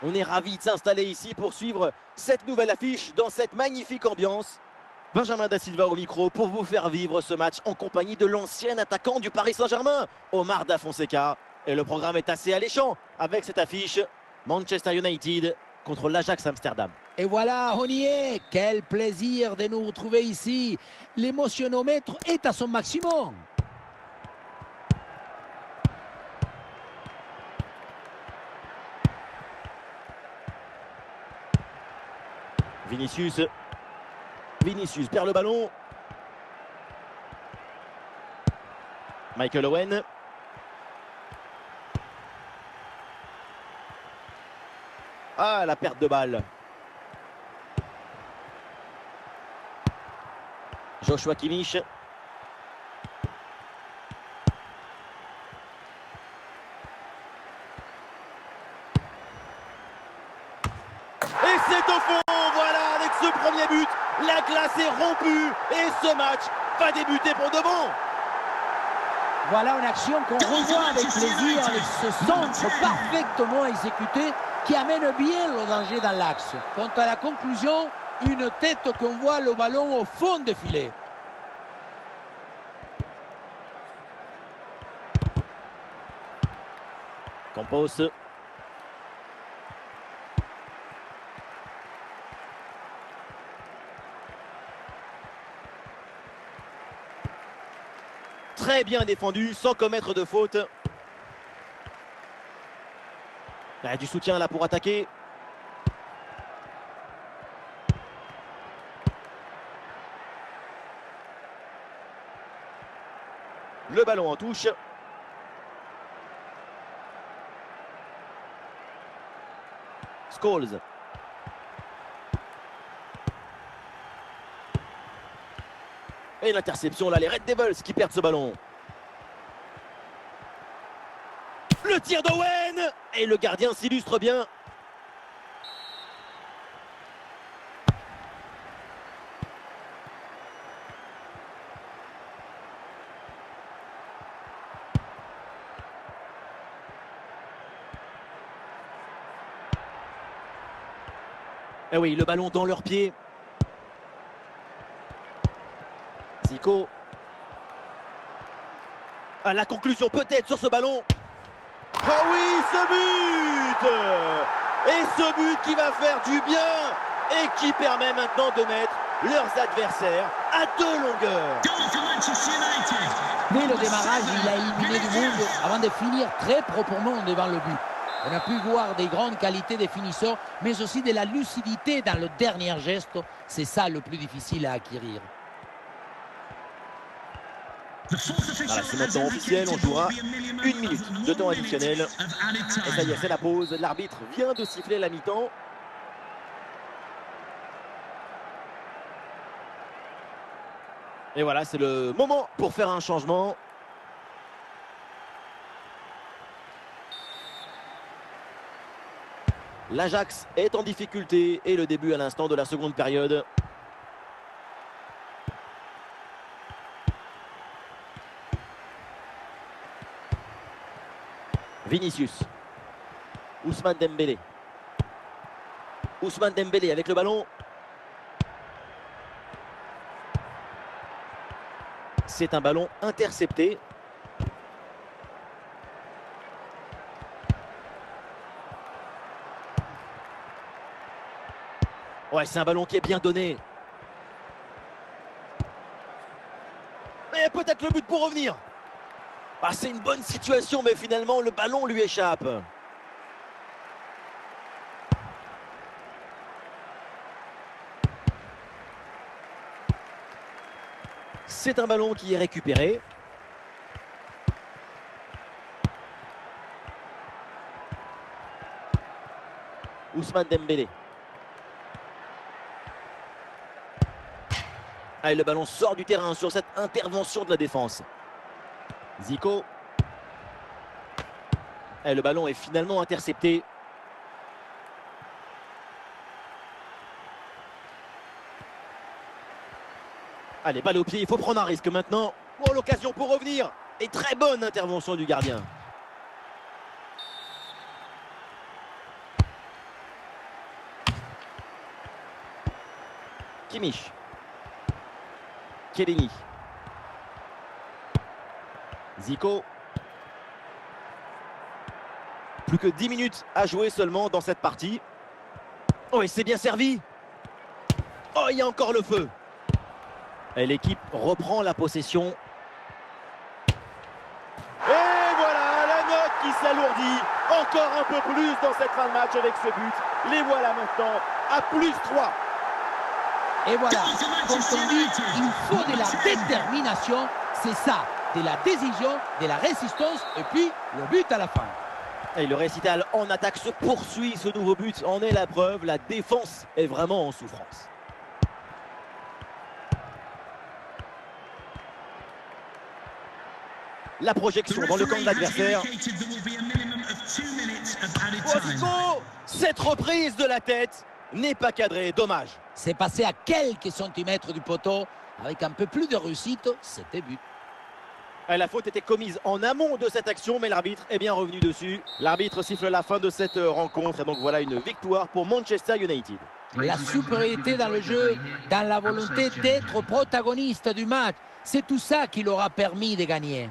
On est ravis de s'installer ici pour suivre cette nouvelle affiche dans cette magnifique ambiance. Benjamin Da Silva au micro pour vous faire vivre ce match en compagnie de l'ancien attaquant du Paris Saint-Germain, Omar Da Fonseca. Et le programme est assez alléchant avec cette affiche Manchester United contre l'Ajax Amsterdam. Et voilà, on y est. Quel plaisir de nous retrouver ici. L'émotionnomètre est à son maximum. Vinicius perd le ballon. Michael Owen. Ah, la perte de balle. Joshua Kimmich. Et c'est au fond, voilà, avec ce premier but, la glace est rompue et ce match va débuter pour de bon. Voilà une action qu'on revoit avec plaisir, avec ce centre parfaitement exécuté qui amène bien le danger dans l'axe. Quant à la conclusion, une tête qu'on voit le ballon au fond des filets. Campos. Très bien défendu, sans commettre de faute. Il y a du soutien là pour attaquer. Le ballon en touche. Scholes. Et l'interception là, les Red Devils qui perdent ce ballon. Le tir d'Owen. Et le gardien s'illustre bien. Et oui, le ballon dans leurs pieds. Zico. À la conclusion peut-être sur ce ballon. Oh oui, ce but! Et ce but qui va faire du bien et qui permet maintenant de mettre leurs adversaires à deux longueurs. Dès le démarrage, il a éliminé du monde avant de finir très proprement devant le but. On a pu voir des grandes qualités des finisseurs, mais aussi de la lucidité dans le dernier geste. C'est ça le plus difficile à acquérir. Voilà, c'est maintenant officiel, on jouera 1 minute de temps additionnel. Et ça y est, c'est la pause. L'arbitre vient de siffler la mi-temps. Et voilà, c'est le moment pour faire un changement. L'Ajax est en difficulté et le début à l'instant de la seconde période. Vinicius. Ousmane Dembélé. Ousmane Dembélé avec le ballon. C'est un ballon intercepté. Ouais, c'est un ballon qui est bien donné. Et peut-être le but pour revenir. Ah, c'est une bonne situation, mais finalement, le ballon lui échappe. C'est un ballon qui est récupéré. Ousmane Dembélé. Ah, et le ballon sort du terrain sur cette intervention de la défense. Zico. Et le ballon est finalement intercepté. Allez, balle au pied, il faut prendre un risque maintenant. Oh, l'occasion pour revenir. Et très bonne intervention du gardien. Kimmich. Chiellini. Zico. Plus que 10 minutes à jouer seulement dans cette partie. Oh, et c'est bien servi. Oh, il y a encore le feu. Et l'équipe reprend la possession. Et voilà, la note qui s'alourdit. Encore un peu plus dans cette fin de match avec ce but. Les voilà maintenant à +3. Et voilà, comme on dit, il faut de la détermination. C'est ça, de la décision, de la résistance et puis le but à la fin. Et le récital en attaque se poursuit. Ce nouveau but en est la preuve. La défense est vraiment en souffrance. La projection dans le camp de l'adversaire. Oh, cette reprise de la tête n'est pas cadrée. Dommage. C'est passé à quelques centimètres du poteau. Avec un peu plus de réussite, c'était but. La faute était commise en amont de cette action, mais l'arbitre est bien revenu dessus. L'arbitre siffle la fin de cette rencontre. Et donc voilà une victoire pour Manchester United. La supériorité dans le jeu, dans la volonté d'être protagoniste du match. C'est tout ça qui leur a permis de gagner.